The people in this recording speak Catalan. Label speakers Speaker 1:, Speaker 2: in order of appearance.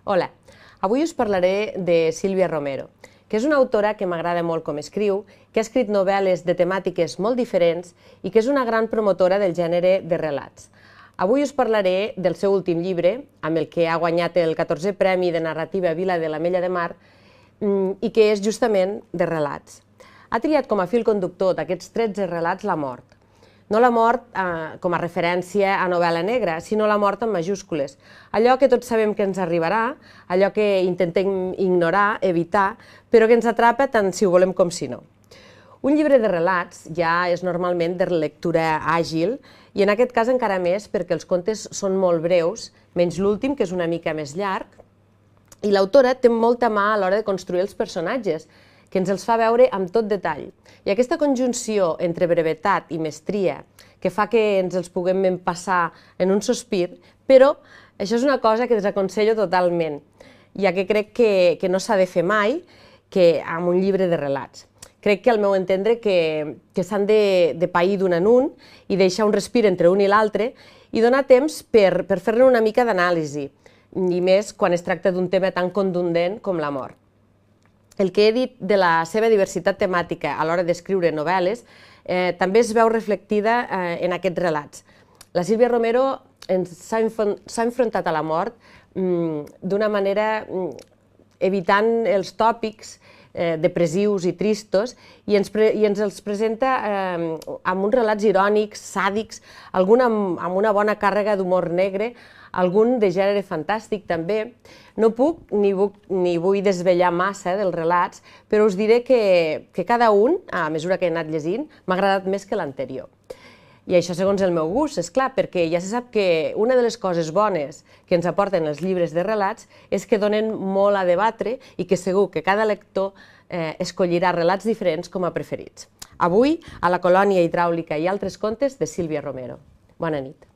Speaker 1: Hola, avui us parlaré de Sílvia Romero, que és una autora que m'agrada molt com escriu, que ha escrit novel·les de temàtiques molt diferents i que és una gran promotora del gènere de relats. Avui us parlaré del seu últim llibre, amb el que ha guanyat el 14è Premi de Narrativa Vila de l'Ametlla de Mar, i que és justament de relats. Ha triat com a fil conductor d'aquests 13 relats la mort. No la mort com a referència a novel·la negra, sinó la mort en majúscules. Allò que tots sabem que ens arribarà, allò que intentem ignorar, evitar, però que ens atrapa tant si ho volem com si no. Un llibre de relats ja és normalment de lectura àgil i en aquest cas encara més perquè els contes són molt breus, menys l'últim, que és una mica més llarg, i l'autora té molta mà a l'hora de construir els personatges, que ens els fa veure amb tot detall. I aquesta conjunció entre brevetat i mestria, que fa que ens els puguem empassar en un sospir, però això és una cosa que desaconsello totalment, ja que crec que no s'ha de fer mai amb un llibre de relats. Crec que al meu entendre que s'han de pair d'un en un i deixar un respir entre un i l'altre i donar temps per fer-ne una mica d'anàlisi, i més quan es tracta d'un tema tan contundent com la mort. El que he dit de la seva diversitat temàtica a l'hora d'escriure novel·les també es veu reflectida en aquests relats. La Sílvia Romero s'ha enfrontat a la mort d'una manera evitant els tòpics depressius i tristos i ens els presenta amb uns relats irònics, sàdics, algun amb una bona càrrega d'humor negre, algun de gènere fantàstic també. No puc ni vull desvetllar massa dels relats, però us diré que cada un, a mesura que he anat llegint, m'ha agradat més que l'anterior. I això segons el meu gust, és clar, perquè ja se sap que una de les coses bones que ens aporten els llibres de relats és que donen molt a debatre i que segur que cada lector escollirà relats diferents com a preferits. Avui, a la colònia hidràulica i altres contes de Sílvia Romero. Bona nit.